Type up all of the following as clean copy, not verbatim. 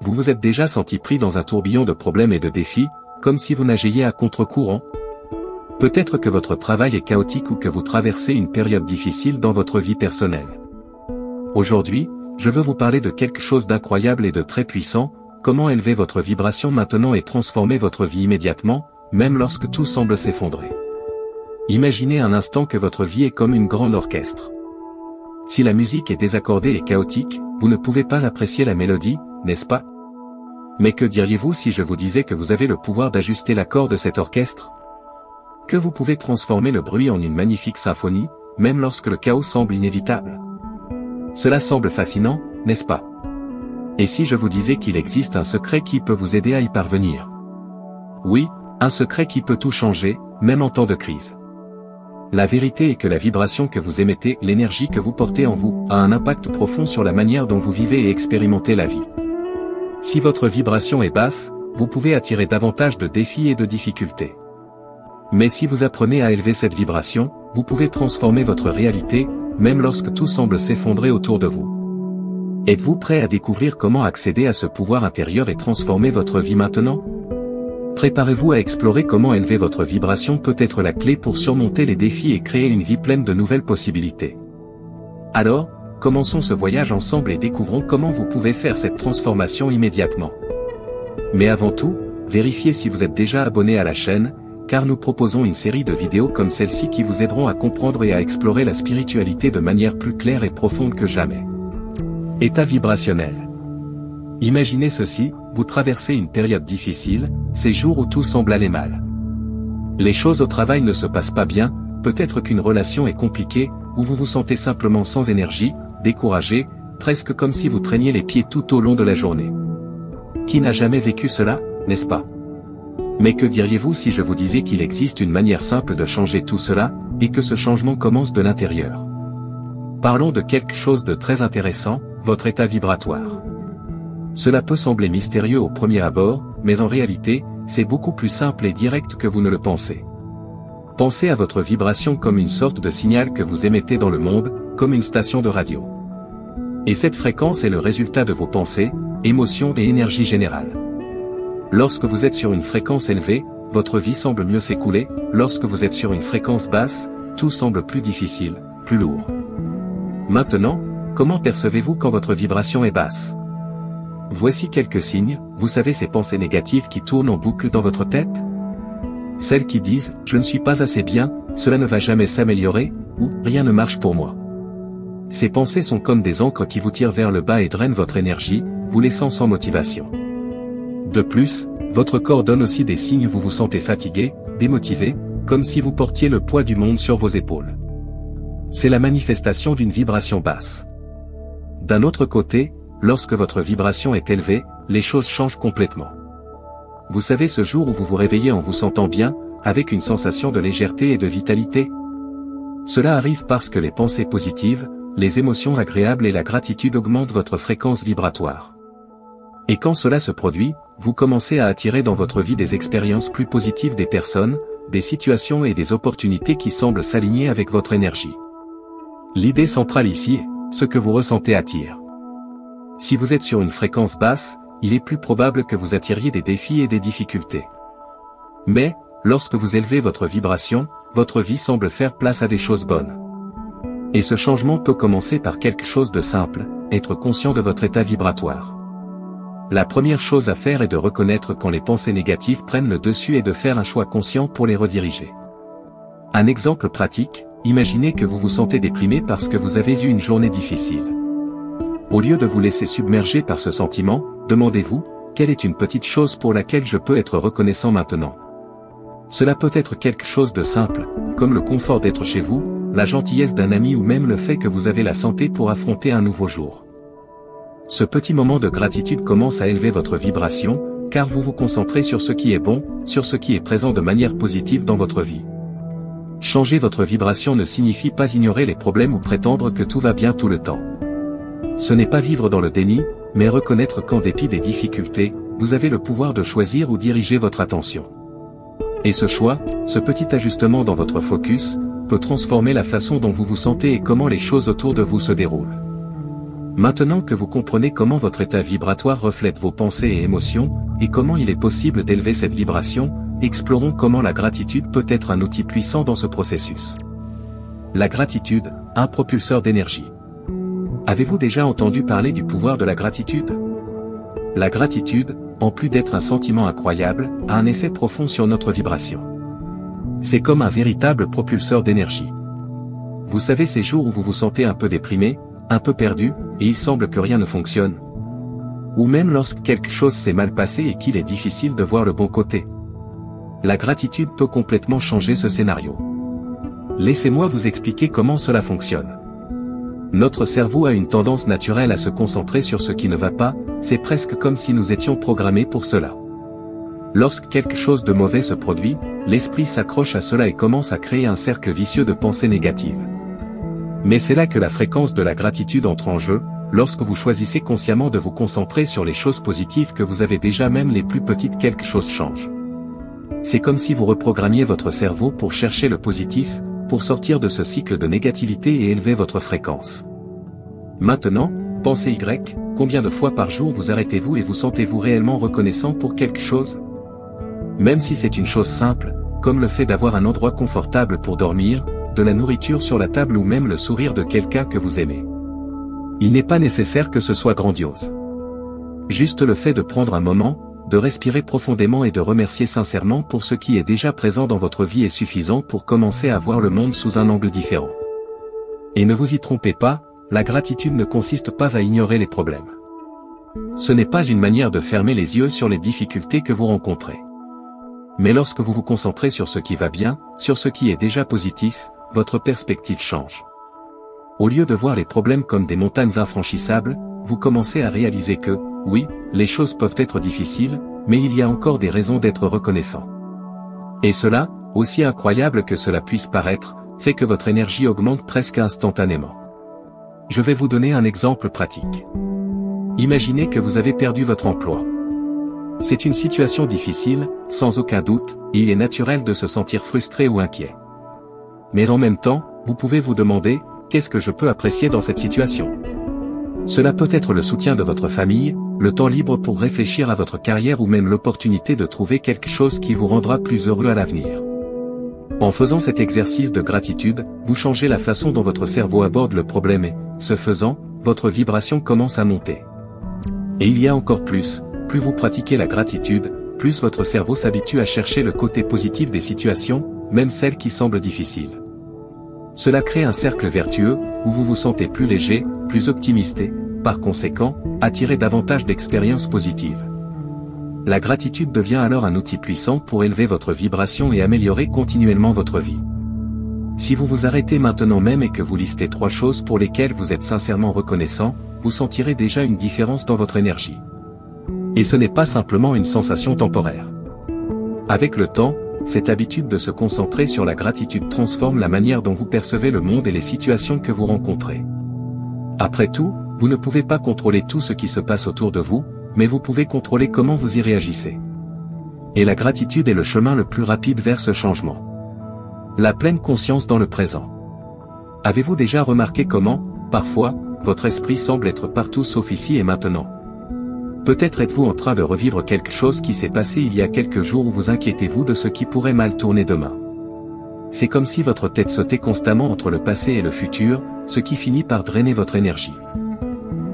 Vous vous êtes déjà senti pris dans un tourbillon de problèmes et de défis, comme si vous nagiez à contre-courant? Peut-être que votre travail est chaotique ou que vous traversez une période difficile dans votre vie personnelle. Aujourd'hui, je veux vous parler de quelque chose d'incroyable et de très puissant, comment élever votre vibration maintenant et transformer votre vie immédiatement, même lorsque tout semble s'effondrer. Imaginez un instant que votre vie est comme une grande orchestre. Si la musique est désaccordée et chaotique, vous ne pouvez pas apprécier la mélodie, n'est-ce pas? Mais que diriez-vous si je vous disais que vous avez le pouvoir d'ajuster l'accord de cet orchestre? Que vous pouvez transformer le bruit en une magnifique symphonie, même lorsque le chaos semble inévitable? Cela semble fascinant, n'est-ce pas? Et si je vous disais qu'il existe un secret qui peut vous aider à y parvenir? Oui, un secret qui peut tout changer, même en temps de crise. La vérité est que la vibration que vous émettez, l'énergie que vous portez en vous, a un impact profond sur la manière dont vous vivez et expérimentez la vie. Si votre vibration est basse, vous pouvez attirer davantage de défis et de difficultés. Mais si vous apprenez à élever cette vibration, vous pouvez transformer votre réalité, même lorsque tout semble s'effondrer autour de vous. Êtes-vous prêt à découvrir comment accéder à ce pouvoir intérieur et transformer votre vie maintenant? Préparez-vous à explorer comment élever votre vibration peut être la clé pour surmonter les défis et créer une vie pleine de nouvelles possibilités. Alors, commençons ce voyage ensemble et découvrons comment vous pouvez faire cette transformation immédiatement. Mais avant tout, vérifiez si vous êtes déjà abonné à la chaîne, car nous proposons une série de vidéos comme celle-ci qui vous aideront à comprendre et à explorer la spiritualité de manière plus claire et profonde que jamais. État vibrationnel. Imaginez ceci, vous traversez une période difficile, ces jours où tout semble aller mal. Les choses au travail ne se passent pas bien, peut-être qu'une relation est compliquée, ou vous vous sentez simplement sans énergie, découragé, presque comme si vous traîniez les pieds tout au long de la journée. Qui n'a jamais vécu cela, n'est-ce pas? Mais que diriez-vous si je vous disais qu'il existe une manière simple de changer tout cela, et que ce changement commence de l'intérieur? Parlons de quelque chose de très intéressant, votre état vibratoire. Cela peut sembler mystérieux au premier abord, mais en réalité, c'est beaucoup plus simple et direct que vous ne le pensez. Pensez à votre vibration comme une sorte de signal que vous émettez dans le monde, comme une station de radio. Et cette fréquence est le résultat de vos pensées, émotions et énergie générale. Lorsque vous êtes sur une fréquence élevée, votre vie semble mieux s'écouler, lorsque vous êtes sur une fréquence basse, tout semble plus difficile, plus lourd. Maintenant, comment percevez-vous quand votre vibration est basse? Voici quelques signes, vous savez ces pensées négatives qui tournent en boucle dans votre tête? Celles qui disent « je ne suis pas assez bien, cela ne va jamais s'améliorer » ou « rien ne marche pour moi ». Ces pensées sont comme des ancres qui vous tirent vers le bas et drainent votre énergie, vous laissant sans motivation. De plus, votre corps donne aussi des signes, vous vous sentez fatigué, démotivé, comme si vous portiez le poids du monde sur vos épaules. C'est la manifestation d'une vibration basse. D'un autre côté, lorsque votre vibration est élevée, les choses changent complètement. Vous savez ce jour où vous vous réveillez en vous sentant bien, avec une sensation de légèreté et de vitalité? Cela arrive parce que les pensées positives, les émotions agréables et la gratitude augmentent votre fréquence vibratoire. Et quand cela se produit, vous commencez à attirer dans votre vie des expériences plus positives, des personnes, des situations et des opportunités qui semblent s'aligner avec votre énergie. L'idée centrale ici est, ce que vous ressentez attire. Si vous êtes sur une fréquence basse, il est plus probable que vous attiriez des défis et des difficultés. Mais, lorsque vous élevez votre vibration, votre vie semble faire place à des choses bonnes. Et ce changement peut commencer par quelque chose de simple, être conscient de votre état vibratoire. La première chose à faire est de reconnaître quand les pensées négatives prennent le dessus et de faire un choix conscient pour les rediriger. Un exemple pratique, imaginez que vous vous sentez déprimé parce que vous avez eu une journée difficile. Au lieu de vous laisser submerger par ce sentiment, demandez-vous, quelle est une petite chose pour laquelle je peux être reconnaissant maintenant? Cela peut être quelque chose de simple, comme le confort d'être chez vous, la gentillesse d'un ami ou même le fait que vous avez la santé pour affronter un nouveau jour. Ce petit moment de gratitude commence à élever votre vibration, car vous vous concentrez sur ce qui est bon, sur ce qui est présent de manière positive dans votre vie. Changer votre vibration ne signifie pas ignorer les problèmes ou prétendre que tout va bien tout le temps. Ce n'est pas vivre dans le déni, mais reconnaître qu'en dépit des difficultés, vous avez le pouvoir de choisir où diriger votre attention. Et ce choix, ce petit ajustement dans votre focus, peut transformer la façon dont vous vous sentez et comment les choses autour de vous se déroulent. Maintenant que vous comprenez comment votre état vibratoire reflète vos pensées et émotions, et comment il est possible d'élever cette vibration, explorons comment la gratitude peut être un outil puissant dans ce processus. La gratitude, un propulseur d'énergie. Avez-vous déjà entendu parler du pouvoir de la gratitude? La gratitude, en plus d'être un sentiment incroyable, a un effet profond sur notre vibration. C'est comme un véritable propulseur d'énergie. Vous savez ces jours où vous vous sentez un peu déprimé, un peu perdu, et il semble que rien ne fonctionne. Ou même lorsque quelque chose s'est mal passé et qu'il est difficile de voir le bon côté. La gratitude peut complètement changer ce scénario. Laissez-moi vous expliquer comment cela fonctionne. Notre cerveau a une tendance naturelle à se concentrer sur ce qui ne va pas, c'est presque comme si nous étions programmés pour cela. Lorsque quelque chose de mauvais se produit, l'esprit s'accroche à cela et commence à créer un cercle vicieux de pensées négatives. Mais c'est là que la fréquence de la gratitude entre en jeu, lorsque vous choisissez consciemment de vous concentrer sur les choses positives que vous avez déjà, même les plus petites, quelque chose change. C'est comme si vous reprogrammiez votre cerveau pour chercher le positif, pour sortir de ce cycle de négativité et élever votre fréquence. Maintenant, pensez Y, combien de fois par jour vous arrêtez-vous et vous sentez-vous réellement reconnaissant pour quelque chose? Même si c'est une chose simple, comme le fait d'avoir un endroit confortable pour dormir, de la nourriture sur la table ou même le sourire de quelqu'un que vous aimez. Il n'est pas nécessaire que ce soit grandiose. Juste le fait de prendre un moment, de respirer profondément et de remercier sincèrement pour ce qui est déjà présent dans votre vie est suffisant pour commencer à voir le monde sous un angle différent. Et ne vous y trompez pas, la gratitude ne consiste pas à ignorer les problèmes. Ce n'est pas une manière de fermer les yeux sur les difficultés que vous rencontrez. Mais lorsque vous vous concentrez sur ce qui va bien, sur ce qui est déjà positif, votre perspective change. Au lieu de voir les problèmes comme des montagnes infranchissables, vous commencez à réaliser que, oui, les choses peuvent être difficiles, mais il y a encore des raisons d'être reconnaissant. Et cela, aussi incroyable que cela puisse paraître, fait que votre énergie augmente presque instantanément. Je vais vous donner un exemple pratique. Imaginez que vous avez perdu votre emploi. C'est une situation difficile, sans aucun doute, et il est naturel de se sentir frustré ou inquiet. Mais en même temps, vous pouvez vous demander, qu'est-ce que je peux apprécier dans cette situation? Cela peut être le soutien de votre famille, le temps libre pour réfléchir à votre carrière ou même l'opportunité de trouver quelque chose qui vous rendra plus heureux à l'avenir. En faisant cet exercice de gratitude, vous changez la façon dont votre cerveau aborde le problème et, ce faisant, votre vibration commence à monter. Et il y a encore plus vous pratiquez la gratitude, plus votre cerveau s'habitue à chercher le côté positif des situations, même celles qui semblent difficiles. Cela crée un cercle vertueux, où vous vous sentez plus léger, plus optimiste et, par conséquent, attirez davantage d'expériences positives. La gratitude devient alors un outil puissant pour élever votre vibration et améliorer continuellement votre vie. Si vous vous arrêtez maintenant même et que vous listez 3 choses pour lesquelles vous êtes sincèrement reconnaissant, vous sentirez déjà une différence dans votre énergie. Et ce n'est pas simplement une sensation temporaire. Avec le temps, cette habitude de se concentrer sur la gratitude transforme la manière dont vous percevez le monde et les situations que vous rencontrez. Après tout, vous ne pouvez pas contrôler tout ce qui se passe autour de vous, mais vous pouvez contrôler comment vous y réagissez. Et la gratitude est le chemin le plus rapide vers ce changement. La pleine conscience dans le présent. Avez-vous déjà remarqué comment, parfois, votre esprit semble être partout sauf ici et maintenant? Peut-être êtes-vous en train de revivre quelque chose qui s'est passé il y a quelques jours ou vous inquiétez-vous de ce qui pourrait mal tourner demain. C'est comme si votre tête sautait constamment entre le passé et le futur, ce qui finit par drainer votre énergie.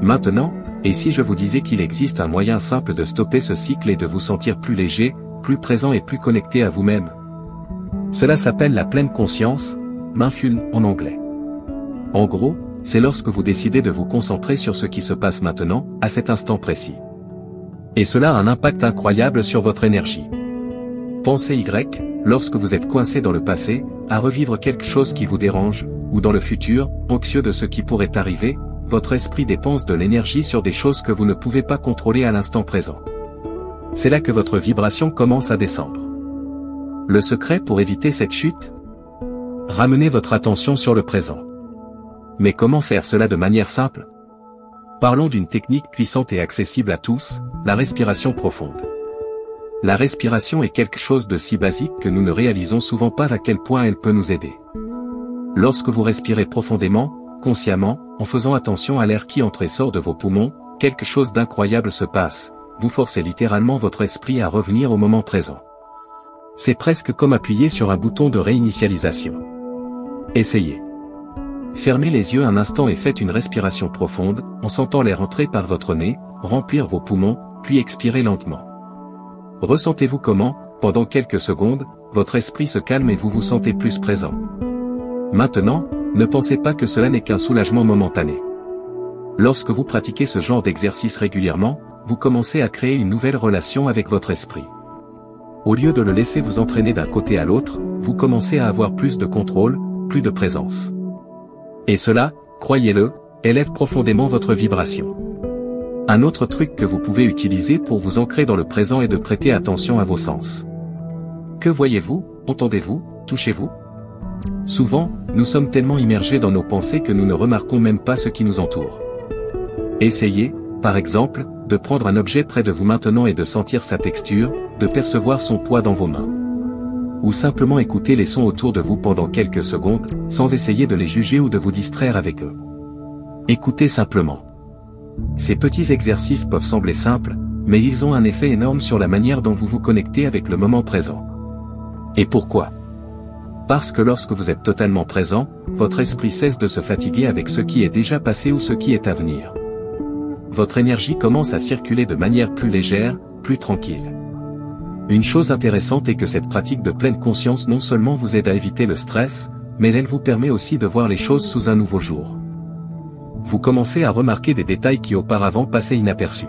Maintenant, et si je vous disais qu'il existe un moyen simple de stopper ce cycle et de vous sentir plus léger, plus présent et plus connecté à vous-même? Cela s'appelle la pleine conscience, mindfulness en anglais. En gros, c'est lorsque vous décidez de vous concentrer sur ce qui se passe maintenant, à cet instant précis. Et cela a un impact incroyable sur votre énergie. Pensez Y, lorsque vous êtes coincé dans le passé, à revivre quelque chose qui vous dérange, ou dans le futur, anxieux de ce qui pourrait arriver, votre esprit dépense de l'énergie sur des choses que vous ne pouvez pas contrôler à l'instant présent. C'est là que votre vibration commence à descendre. Le secret pour éviter cette chute? Ramenez votre attention sur le présent. Mais comment faire cela de manière simple? Parlons d'une technique puissante et accessible à tous, la respiration profonde. La respiration est quelque chose de si basique que nous ne réalisons souvent pas à quel point elle peut nous aider. Lorsque vous respirez profondément, consciemment, en faisant attention à l'air qui entre et sort de vos poumons, quelque chose d'incroyable se passe, vous forcez littéralement votre esprit à revenir au moment présent. C'est presque comme appuyer sur un bouton de réinitialisation. Essayez. Fermez les yeux un instant et faites une respiration profonde, en sentant l'air entrer par votre nez, remplir vos poumons, puis expirer lentement. Ressentez-vous comment, pendant quelques secondes, votre esprit se calme et vous vous sentez plus présent. Maintenant, ne pensez pas que cela n'est qu'un soulagement momentané. Lorsque vous pratiquez ce genre d'exercice régulièrement, vous commencez à créer une nouvelle relation avec votre esprit. Au lieu de le laisser vous entraîner d'un côté à l'autre, vous commencez à avoir plus de contrôle, plus de présence. Et cela, croyez-le, élève profondément votre vibration. Un autre truc que vous pouvez utiliser pour vous ancrer dans le présent est de prêter attention à vos sens. Que voyez-vous, entendez-vous, touchez-vous? Souvent, nous sommes tellement immergés dans nos pensées que nous ne remarquons même pas ce qui nous entoure. Essayez, par exemple, de prendre un objet près de vous maintenant et de sentir sa texture, de percevoir son poids dans vos mains. Ou simplement écouter les sons autour de vous pendant quelques secondes, sans essayer de les juger ou de vous distraire avec eux. Écoutez simplement. Ces petits exercices peuvent sembler simples, mais ils ont un effet énorme sur la manière dont vous vous connectez avec le moment présent. Et pourquoi? Parce que lorsque vous êtes totalement présent, votre esprit cesse de se fatiguer avec ce qui est déjà passé ou ce qui est à venir. Votre énergie commence à circuler de manière plus légère, plus tranquille. Une chose intéressante est que cette pratique de pleine conscience non seulement vous aide à éviter le stress, mais elle vous permet aussi de voir les choses sous un nouveau jour. Vous commencez à remarquer des détails qui auparavant passaient inaperçus.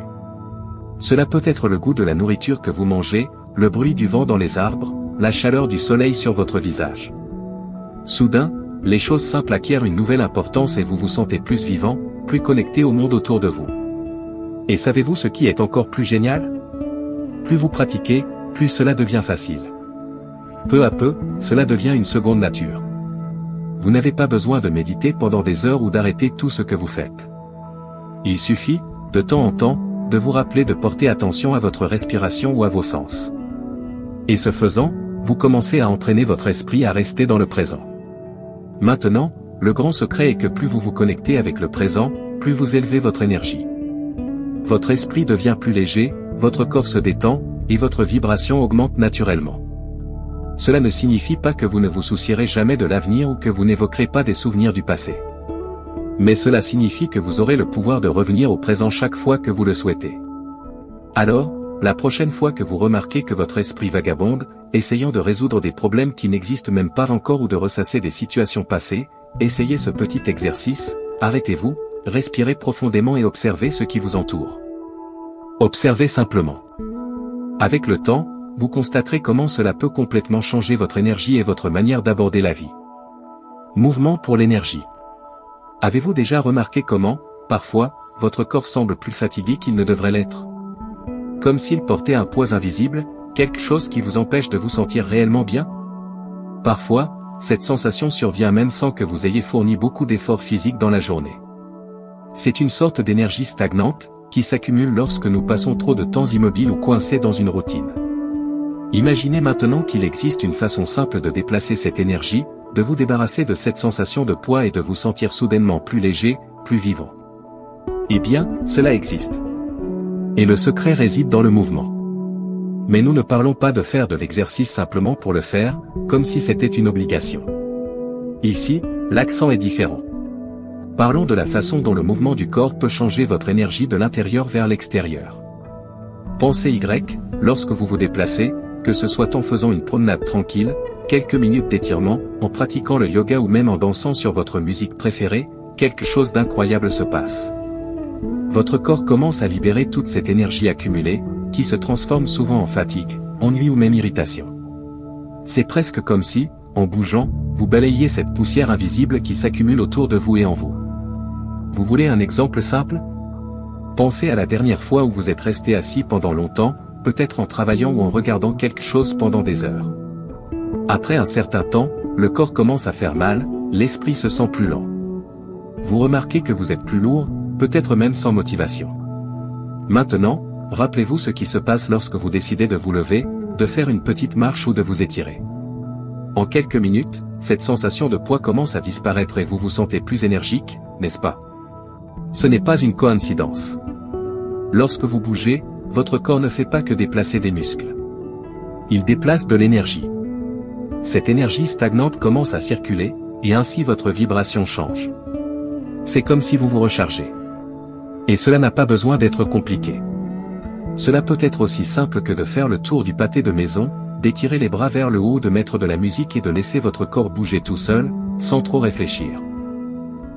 Cela peut être le goût de la nourriture que vous mangez, le bruit du vent dans les arbres, la chaleur du soleil sur votre visage. Soudain, les choses simples acquièrent une nouvelle importance et vous vous sentez plus vivant, plus connecté au monde autour de vous. Et savez-vous ce qui est encore plus génial? Plus vous pratiquez, plus cela devient facile. Peu à peu, cela devient une seconde nature. Vous n'avez pas besoin de méditer pendant des heures ou d'arrêter tout ce que vous faites. Il suffit, de temps en temps, de vous rappeler de porter attention à votre respiration ou à vos sens. Et ce faisant, vous commencez à entraîner votre esprit à rester dans le présent. Maintenant, le grand secret est que plus vous vous connectez avec le présent, plus vous élevez votre énergie. Votre esprit devient plus léger, votre corps se détend, et votre vibration augmente naturellement. Cela ne signifie pas que vous ne vous soucierez jamais de l'avenir ou que vous n'évoquerez pas des souvenirs du passé. Mais cela signifie que vous aurez le pouvoir de revenir au présent chaque fois que vous le souhaitez. Alors, la prochaine fois que vous remarquez que votre esprit vagabonde, essayant de résoudre des problèmes qui n'existent même pas encore ou de ressasser des situations passées, essayez ce petit exercice, arrêtez-vous, respirez profondément et observez ce qui vous entoure. Observez simplement. Avec le temps, vous constaterez comment cela peut complètement changer votre énergie et votre manière d'aborder la vie. Mouvement pour l'énergie. Avez-vous déjà remarqué comment, parfois, votre corps semble plus fatigué qu'il ne devrait l'être? Comme s'il portait un poids invisible, quelque chose qui vous empêche de vous sentir réellement bien? Parfois, cette sensation survient même sans que vous ayez fourni beaucoup d'efforts physiques dans la journée. C'est une sorte d'énergie stagnante, qui s'accumule lorsque nous passons trop de temps immobiles ou coincés dans une routine. Imaginez maintenant qu'il existe une façon simple de déplacer cette énergie, de vous débarrasser de cette sensation de poids et de vous sentir soudainement plus léger, plus vivant. Eh bien, cela existe. Et le secret réside dans le mouvement. Mais nous ne parlons pas de faire de l'exercice simplement pour le faire, comme si c'était une obligation. Ici, l'accent est différent. Parlons de la façon dont le mouvement du corps peut changer votre énergie de l'intérieur vers l'extérieur. Pensez lorsque vous vous déplacez, que ce soit en faisant une promenade tranquille, quelques minutes d'étirement, en pratiquant le yoga ou même en dansant sur votre musique préférée, quelque chose d'incroyable se passe. Votre corps commence à libérer toute cette énergie accumulée, qui se transforme souvent en fatigue, ennui ou même irritation. C'est presque comme si, en bougeant, vous balayiez cette poussière invisible qui s'accumule autour de vous et en vous. Vous voulez un exemple simple? Pensez à la dernière fois où vous êtes resté assis pendant longtemps, peut-être en travaillant ou en regardant quelque chose pendant des heures. Après un certain temps, le corps commence à faire mal, l'esprit se sent plus lent. Vous remarquez que vous êtes plus lourd, peut-être même sans motivation. Maintenant, rappelez-vous ce qui se passe lorsque vous décidez de vous lever, de faire une petite marche ou de vous étirer. En quelques minutes, cette sensation de poids commence à disparaître et vous vous sentez plus énergique, n'est-ce pas? Ce n'est pas une coïncidence. Lorsque vous bougez, votre corps ne fait pas que déplacer des muscles. Il déplace de l'énergie. Cette énergie stagnante commence à circuler, et ainsi votre vibration change. C'est comme si vous vous rechargez. Et cela n'a pas besoin d'être compliqué. Cela peut être aussi simple que de faire le tour du pâté de maison, d'étirer les bras vers le haut, de mettre de la musique et de laisser votre corps bouger tout seul, sans trop réfléchir.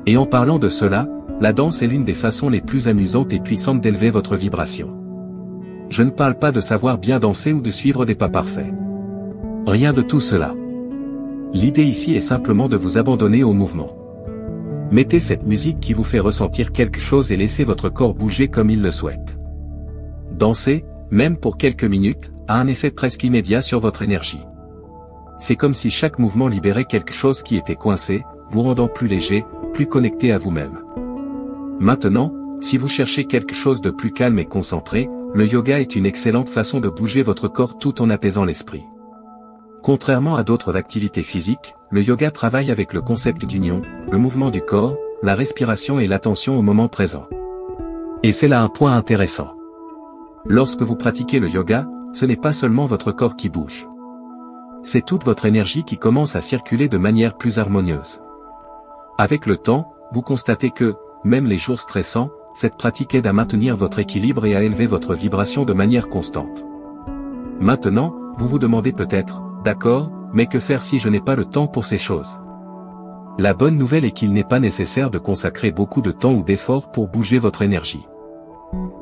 Et en parlant de cela, la danse est l'une des façons les plus amusantes et puissantes d'élever votre vibration. Je ne parle pas de savoir bien danser ou de suivre des pas parfaits. Rien de tout cela. L'idée ici est simplement de vous abandonner au mouvement. Mettez cette musique qui vous fait ressentir quelque chose et laissez votre corps bouger comme il le souhaite. Danser, même pour quelques minutes, a un effet presque immédiat sur votre énergie. C'est comme si chaque mouvement libérait quelque chose qui était coincé, vous rendant plus léger, plus connecté à vous-même. Maintenant, si vous cherchez quelque chose de plus calme et concentré, le yoga est une excellente façon de bouger votre corps tout en apaisant l'esprit. Contrairement à d'autres activités physiques, le yoga travaille avec le concept d'union, le mouvement du corps, la respiration et l'attention au moment présent. Et c'est là un point intéressant. Lorsque vous pratiquez le yoga, ce n'est pas seulement votre corps qui bouge. C'est toute votre énergie qui commence à circuler de manière plus harmonieuse. Avec le temps, vous constatez que, même les jours stressants, cette pratique aide à maintenir votre équilibre et à élever votre vibration de manière constante. Maintenant, vous vous demandez peut-être, d'accord, mais que faire si je n'ai pas le temps pour ces choses? La bonne nouvelle est qu'il n'est pas nécessaire de consacrer beaucoup de temps ou d'efforts pour bouger votre énergie.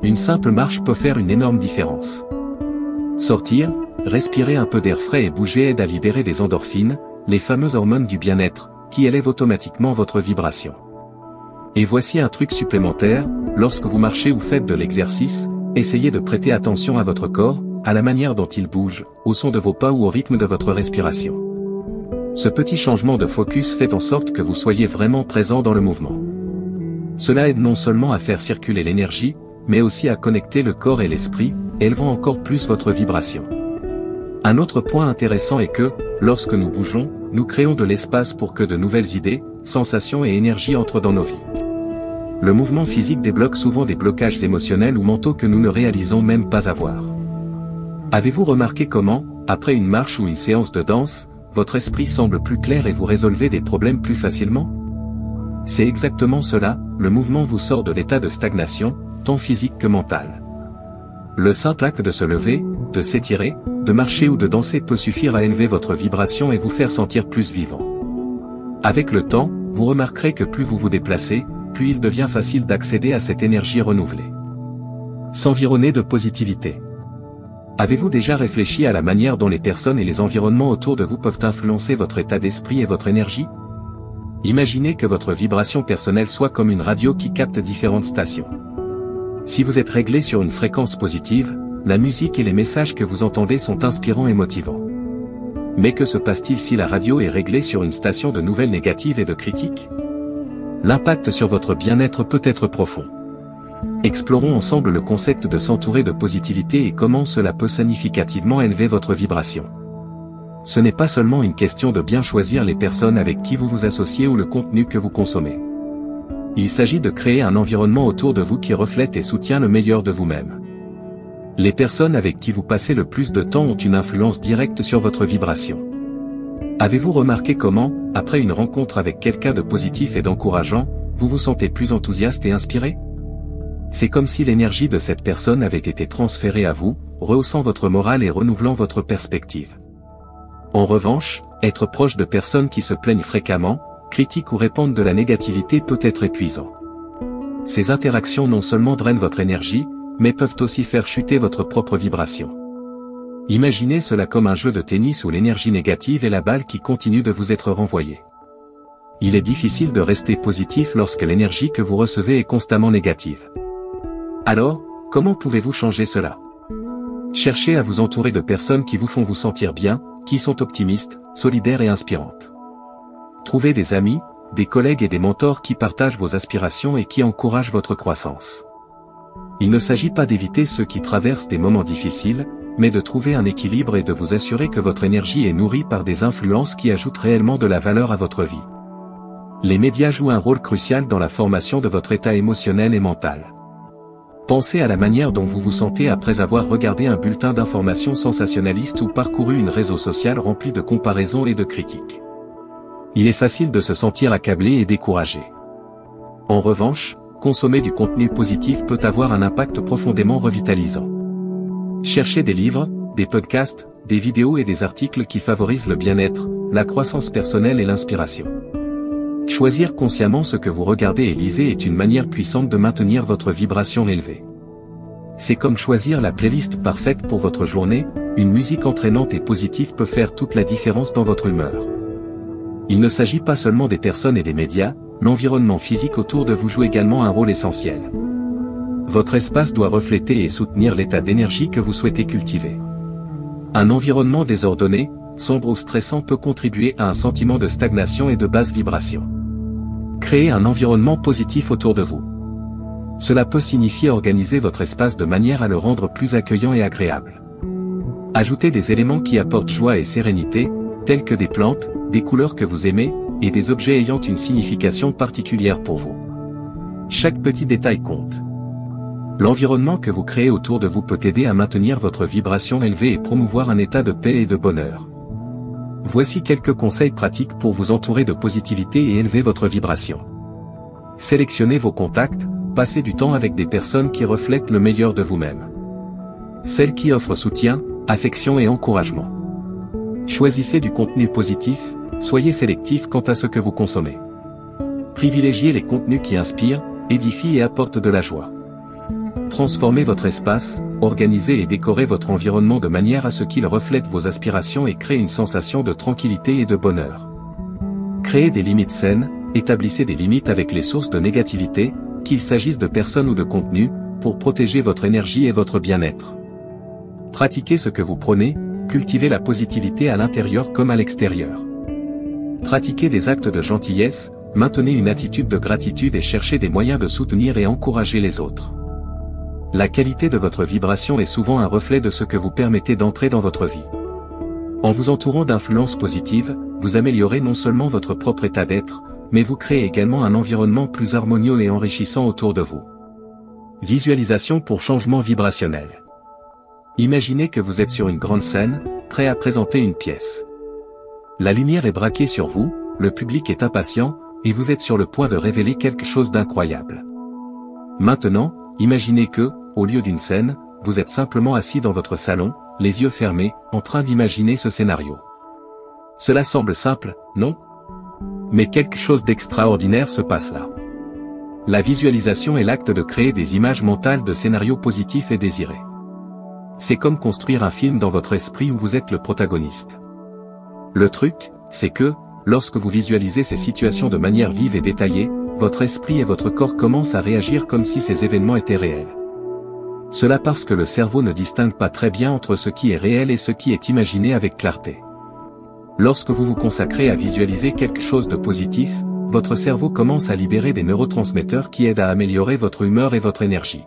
Une simple marche peut faire une énorme différence. Sortir, respirer un peu d'air frais et bouger aide à libérer des endorphines, les fameuses hormones du bien-être, qui élèvent automatiquement votre vibration. Et voici un truc supplémentaire, lorsque vous marchez ou faites de l'exercice, essayez de prêter attention à votre corps, à la manière dont il bouge, au son de vos pas ou au rythme de votre respiration. Ce petit changement de focus fait en sorte que vous soyez vraiment présent dans le mouvement. Cela aide non seulement à faire circuler l'énergie, mais aussi à connecter le corps et l'esprit, élevant encore plus votre vibration. Un autre point intéressant est que, lorsque nous bougeons, nous créons de l'espace pour que de nouvelles idées, sensations et énergies entrent dans nos vies. Le mouvement physique débloque souvent des blocages émotionnels ou mentaux que nous ne réalisons même pas avoir. Avez-vous remarqué comment, après une marche ou une séance de danse, votre esprit semble plus clair et vous résolvez des problèmes plus facilement? C'est exactement cela, le mouvement vous sort de l'état de stagnation, tant physique que mental. Le simple acte de se lever, de s'étirer, de marcher ou de danser peut suffire à élever votre vibration et vous faire sentir plus vivant. Avec le temps, vous remarquerez que plus vous vous déplacez, plus il devient facile d'accéder à cette énergie renouvelée. S'environner de positivité. Avez-vous déjà réfléchi à la manière dont les personnes et les environnements autour de vous peuvent influencer votre état d'esprit et votre énergie? Imaginez que votre vibration personnelle soit comme une radio qui capte différentes stations. Si vous êtes réglé sur une fréquence positive, la musique et les messages que vous entendez sont inspirants et motivants. Mais que se passe-t-il si la radio est réglée sur une station de nouvelles négatives et de critiques? L'impact sur votre bien-être peut être profond. Explorons ensemble le concept de s'entourer de positivité et comment cela peut significativement élever votre vibration. Ce n'est pas seulement une question de bien choisir les personnes avec qui vous vous associez ou le contenu que vous consommez. Il s'agit de créer un environnement autour de vous qui reflète et soutient le meilleur de vous-même. Les personnes avec qui vous passez le plus de temps ont une influence directe sur votre vibration. Avez-vous remarqué comment, après une rencontre avec quelqu'un de positif et d'encourageant, vous vous sentez plus enthousiaste et inspiré? C'est comme si l'énergie de cette personne avait été transférée à vous, rehaussant votre morale et renouvelant votre perspective. En revanche, être proche de personnes qui se plaignent fréquemment, critiquent ou répandent de la négativité peut être épuisant. Ces interactions non seulement drainent votre énergie, mais peuvent aussi faire chuter votre propre vibration. Imaginez cela comme un jeu de tennis où l'énergie négative est la balle qui continue de vous être renvoyée. Il est difficile de rester positif lorsque l'énergie que vous recevez est constamment négative. Alors, comment pouvez-vous changer cela? Cherchez à vous entourer de personnes qui vous font vous sentir bien, qui sont optimistes, solidaires et inspirantes. Trouvez des amis, des collègues et des mentors qui partagent vos aspirations et qui encouragent votre croissance. Il ne s'agit pas d'éviter ceux qui traversent des moments difficiles, mais de trouver un équilibre et de vous assurer que votre énergie est nourrie par des influences qui ajoutent réellement de la valeur à votre vie. Les médias jouent un rôle crucial dans la formation de votre état émotionnel et mental. Pensez à la manière dont vous vous sentez après avoir regardé un bulletin d'information sensationnaliste ou parcouru une réseau social rempli de comparaisons et de critiques. Il est facile de se sentir accablé et découragé. En revanche, consommer du contenu positif peut avoir un impact profondément revitalisant. Cherchez des livres, des podcasts, des vidéos et des articles qui favorisent le bien-être, la croissance personnelle et l'inspiration. Choisir consciemment ce que vous regardez et lisez est une manière puissante de maintenir votre vibration élevée. C'est comme choisir la playlist parfaite pour votre journée, une musique entraînante et positive peut faire toute la différence dans votre humeur. Il ne s'agit pas seulement des personnes et des médias, l'environnement physique autour de vous joue également un rôle essentiel. Votre espace doit refléter et soutenir l'état d'énergie que vous souhaitez cultiver. Un environnement désordonné, sombre ou stressant peut contribuer à un sentiment de stagnation et de basse vibration. Créez un environnement positif autour de vous. Cela peut signifier organiser votre espace de manière à le rendre plus accueillant et agréable. Ajoutez des éléments qui apportent joie et sérénité, tels que des plantes, des couleurs que vous aimez, et des objets ayant une signification particulière pour vous. Chaque petit détail compte. L'environnement que vous créez autour de vous peut aider à maintenir votre vibration élevée et promouvoir un état de paix et de bonheur. Voici quelques conseils pratiques pour vous entourer de positivité et élever votre vibration. Sélectionnez vos contacts, passez du temps avec des personnes qui reflètent le meilleur de vous-même. Celles qui offrent soutien, affection et encouragement. Choisissez du contenu positif, soyez sélectif quant à ce que vous consommez. Privilégiez les contenus qui inspirent, édifient et apportent de la joie. Transformez votre espace, organisez et décorez votre environnement de manière à ce qu'il reflète vos aspirations et crée une sensation de tranquillité et de bonheur. Créez des limites saines, établissez des limites avec les sources de négativité, qu'il s'agisse de personnes ou de contenus, pour protéger votre énergie et votre bien-être. Pratiquez ce que vous prônez, cultivez la positivité à l'intérieur comme à l'extérieur. Pratiquez des actes de gentillesse, maintenez une attitude de gratitude et cherchez des moyens de soutenir et encourager les autres. La qualité de votre vibration est souvent un reflet de ce que vous permettez d'entrer dans votre vie. En vous entourant d'influences positives, vous améliorez non seulement votre propre état d'être, mais vous créez également un environnement plus harmonieux et enrichissant autour de vous. Visualisation pour changement vibrationnel. Imaginez que vous êtes sur une grande scène, prêt à présenter une pièce. La lumière est braquée sur vous, le public est impatient, et vous êtes sur le point de révéler quelque chose d'incroyable. Maintenant, imaginez que, au lieu d'une scène, vous êtes simplement assis dans votre salon, les yeux fermés, en train d'imaginer ce scénario. Cela semble simple, non? Mais quelque chose d'extraordinaire se passe là. La visualisation est l'acte de créer des images mentales de scénarios positifs et désirés. C'est comme construire un film dans votre esprit où vous êtes le protagoniste. Le truc, c'est que, lorsque vous visualisez ces situations de manière vive et détaillée, votre esprit et votre corps commencent à réagir comme si ces événements étaient réels. Cela parce que le cerveau ne distingue pas très bien entre ce qui est réel et ce qui est imaginé avec clarté. Lorsque vous vous consacrez à visualiser quelque chose de positif, votre cerveau commence à libérer des neurotransmetteurs qui aident à améliorer votre humeur et votre énergie.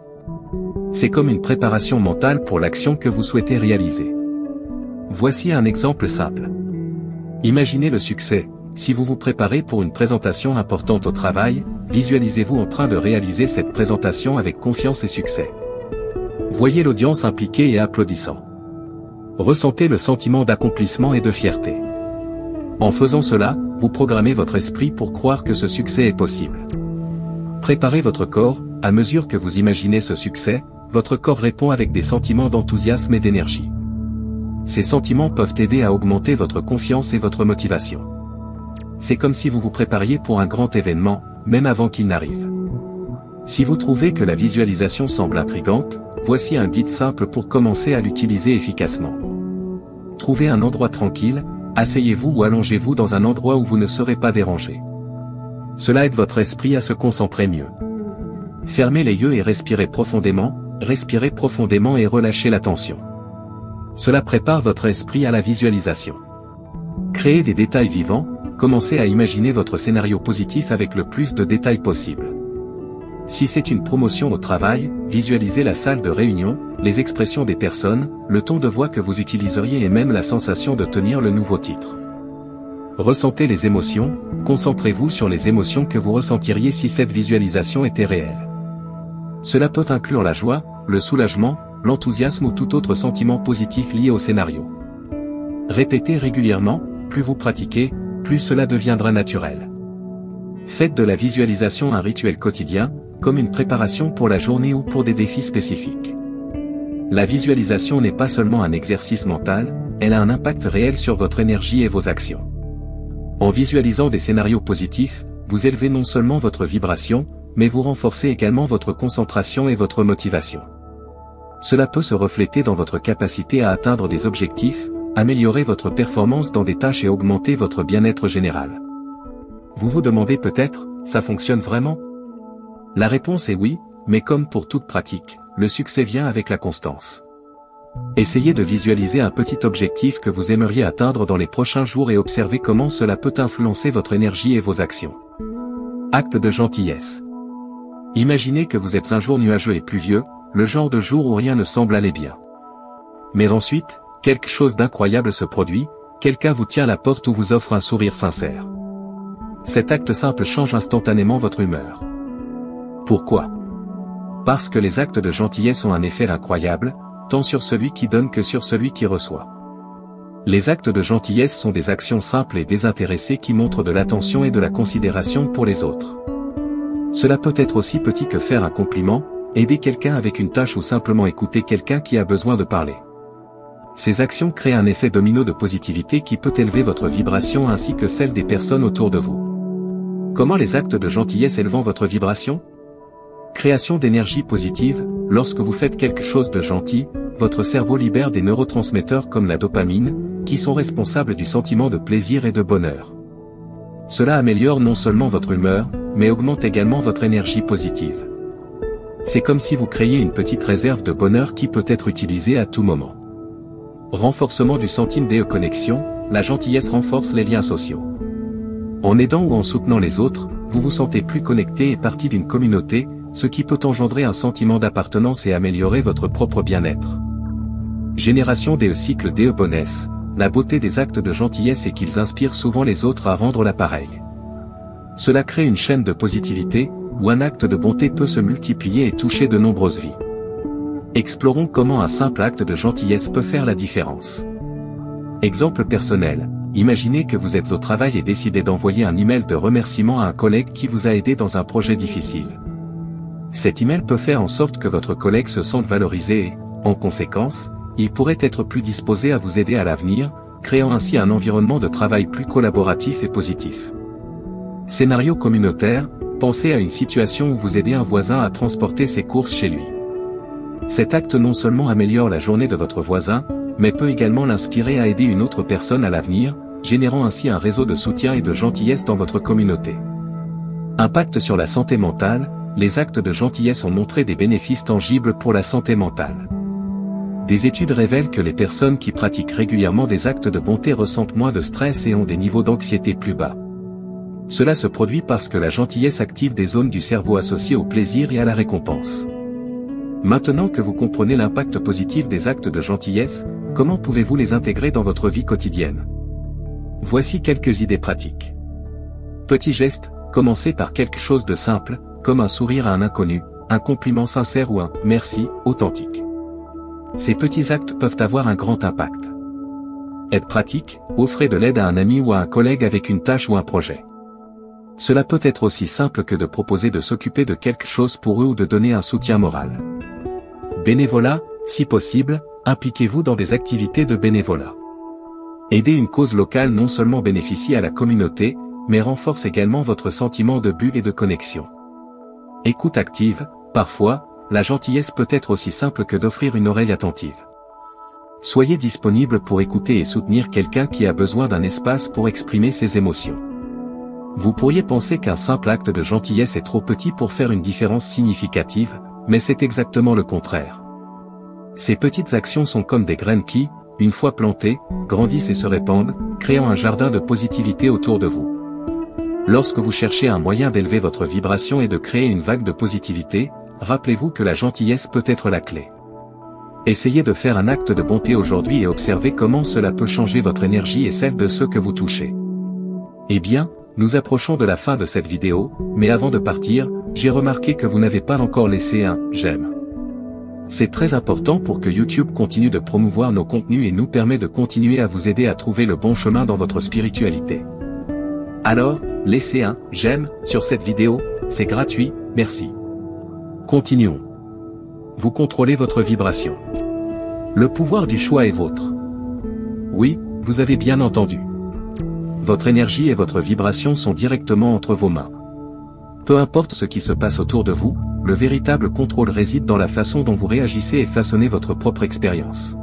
C'est comme une préparation mentale pour l'action que vous souhaitez réaliser. Voici un exemple simple. Imaginez le succès. Si vous vous préparez pour une présentation importante au travail, visualisez-vous en train de réaliser cette présentation avec confiance et succès. Voyez l'audience impliquée et applaudissant. Ressentez le sentiment d'accomplissement et de fierté. En faisant cela, vous programmez votre esprit pour croire que ce succès est possible. Préparez votre corps, à mesure que vous imaginez ce succès, votre corps répond avec des sentiments d'enthousiasme et d'énergie. Ces sentiments peuvent aider à augmenter votre confiance et votre motivation. C'est comme si vous vous prépariez pour un grand événement, même avant qu'il n'arrive. Si vous trouvez que la visualisation semble intrigante, voici un guide simple pour commencer à l'utiliser efficacement. Trouvez un endroit tranquille, asseyez-vous ou allongez-vous dans un endroit où vous ne serez pas dérangé. Cela aide votre esprit à se concentrer mieux. Fermez les yeux et respirez profondément et relâchez la tension. Cela prépare votre esprit à la visualisation. Créez des détails vivants, commencez à imaginer votre scénario positif avec le plus de détails possible. Si c'est une promotion au travail, visualisez la salle de réunion, les expressions des personnes, le ton de voix que vous utiliseriez et même la sensation de tenir le nouveau titre. Ressentez les émotions, concentrez-vous sur les émotions que vous ressentiriez si cette visualisation était réelle. Cela peut inclure la joie, le soulagement, l'enthousiasme ou tout autre sentiment positif lié au scénario. Répétez régulièrement, plus vous pratiquez, plus cela deviendra naturel. Faites de la visualisation un rituel quotidien, comme une préparation pour la journée ou pour des défis spécifiques. La visualisation n'est pas seulement un exercice mental, elle a un impact réel sur votre énergie et vos actions. En visualisant des scénarios positifs, vous élevez non seulement votre vibration, mais vous renforcez également votre concentration et votre motivation. Cela peut se refléter dans votre capacité à atteindre des objectifs, améliorer votre performance dans des tâches et augmenter votre bien-être général. Vous vous demandez peut-être, ça fonctionne vraiment? La réponse est oui, mais comme pour toute pratique, le succès vient avec la constance. Essayez de visualiser un petit objectif que vous aimeriez atteindre dans les prochains jours et observez comment cela peut influencer votre énergie et vos actions. Acte de gentillesse. Imaginez que vous êtes un jour nuageux et pluvieux, le genre de jour où rien ne semble aller bien. Mais ensuite, quelque chose d'incroyable se produit, quelqu'un vous tient à la porte ou vous offre un sourire sincère. Cet acte simple change instantanément votre humeur. Pourquoi? Parce que les actes de gentillesse ont un effet incroyable, tant sur celui qui donne que sur celui qui reçoit. Les actes de gentillesse sont des actions simples et désintéressées qui montrent de l'attention et de la considération pour les autres. Cela peut être aussi petit que faire un compliment, aider quelqu'un avec une tâche ou simplement écouter quelqu'un qui a besoin de parler. Ces actions créent un effet domino de positivité qui peut élever votre vibration ainsi que celle des personnes autour de vous. Comment les actes de gentillesse élevant votre vibration? Création d'énergie positive. Lorsque vous faites quelque chose de gentil, votre cerveau libère des neurotransmetteurs comme la dopamine, qui sont responsables du sentiment de plaisir et de bonheur. Cela améliore non seulement votre humeur, mais augmente également votre énergie positive. C'est comme si vous créiez une petite réserve de bonheur qui peut être utilisée à tout moment. Renforcement du sentiment de connexion, la gentillesse renforce les liens sociaux. En aidant ou en soutenant les autres, vous vous sentez plus connecté et partie d'une communauté, ce qui peut engendrer un sentiment d'appartenance et améliorer votre propre bien-être. Génération des cycles des bonnes, la beauté des actes de gentillesse est qu'ils inspirent souvent les autres à rendre l'appareil. Cela crée une chaîne de positivité, où un acte de bonté peut se multiplier et toucher de nombreuses vies. Explorons comment un simple acte de gentillesse peut faire la différence. Exemple personnel, imaginez que vous êtes au travail et décidez d'envoyer un email de remerciement à un collègue qui vous a aidé dans un projet difficile. Cet email peut faire en sorte que votre collègue se sente valorisé et, en conséquence, il pourrait être plus disposé à vous aider à l'avenir, créant ainsi un environnement de travail plus collaboratif et positif. Scénario communautaire, pensez à une situation où vous aidez un voisin à transporter ses courses chez lui. Cet acte non seulement améliore la journée de votre voisin, mais peut également l'inspirer à aider une autre personne à l'avenir, générant ainsi un réseau de soutien et de gentillesse dans votre communauté. Impact sur la santé mentale, les actes de gentillesse ont montré des bénéfices tangibles pour la santé mentale. Des études révèlent que les personnes qui pratiquent régulièrement des actes de bonté ressentent moins de stress et ont des niveaux d'anxiété plus bas. Cela se produit parce que la gentillesse active des zones du cerveau associées au plaisir et à la récompense. Maintenant que vous comprenez l'impact positif des actes de gentillesse, comment pouvez-vous les intégrer dans votre vie quotidienne? Voici quelques idées pratiques. Petit geste, commencez par quelque chose de simple, comme un sourire à un inconnu, un compliment sincère ou un « merci » authentique. Ces petits actes peuvent avoir un grand impact. Aide pratique, offrez de l'aide à un ami ou à un collègue avec une tâche ou un projet. Cela peut être aussi simple que de proposer de s'occuper de quelque chose pour eux ou de donner un soutien moral. Bénévolat, si possible, impliquez-vous dans des activités de bénévolat. Aider une cause locale non seulement bénéficie à la communauté, mais renforce également votre sentiment de but et de connexion. Écoute active, parfois, la gentillesse peut être aussi simple que d'offrir une oreille attentive. Soyez disponible pour écouter et soutenir quelqu'un qui a besoin d'un espace pour exprimer ses émotions. Vous pourriez penser qu'un simple acte de gentillesse est trop petit pour faire une différence significative, mais c'est exactement le contraire. Ces petites actions sont comme des graines qui, une fois plantées, grandissent et se répandent, créant un jardin de positivité autour de vous. Lorsque vous cherchez un moyen d'élever votre vibration et de créer une vague de positivité, rappelez-vous que la gentillesse peut être la clé. Essayez de faire un acte de bonté aujourd'hui et observez comment cela peut changer votre énergie et celle de ceux que vous touchez. Eh bien, nous approchons de la fin de cette vidéo, mais avant de partir, j'ai remarqué que vous n'avez pas encore laissé un « j'aime ». C'est très important pour que YouTube continue de promouvoir nos contenus et nous permet de continuer à vous aider à trouver le bon chemin dans votre spiritualité. Alors, laissez un « j'aime » sur cette vidéo, c'est gratuit, merci. Continuons. Vous contrôlez votre vibration. Le pouvoir du choix est vôtre. Oui, vous avez bien entendu. Votre énergie et votre vibration sont directement entre vos mains. Peu importe ce qui se passe autour de vous, le véritable contrôle réside dans la façon dont vous réagissez et façonnez votre propre expérience.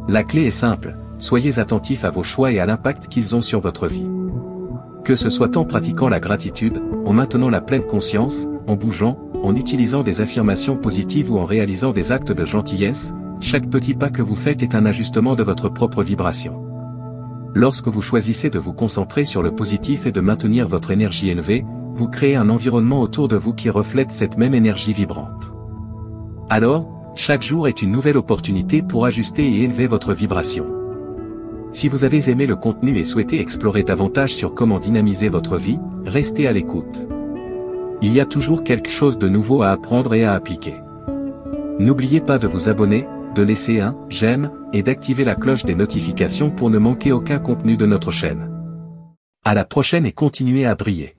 La clé est simple, soyez attentif à vos choix et à l'impact qu'ils ont sur votre vie. Que ce soit en pratiquant la gratitude, en maintenant la pleine conscience, en bougeant, en utilisant des affirmations positives ou en réalisant des actes de gentillesse, chaque petit pas que vous faites est un ajustement de votre propre vibration. Lorsque vous choisissez de vous concentrer sur le positif et de maintenir votre énergie élevée, vous créez un environnement autour de vous qui reflète cette même énergie vibrante. Alors, chaque jour est une nouvelle opportunité pour ajuster et élever votre vibration. Si vous avez aimé le contenu et souhaitez explorer davantage sur comment dynamiser votre vie, restez à l'écoute. Il y a toujours quelque chose de nouveau à apprendre et à appliquer. N'oubliez pas de vous abonner, de laisser un « j'aime » et d'activer la cloche des notifications pour ne manquer aucun contenu de notre chaîne. À la prochaine et continuez à briller.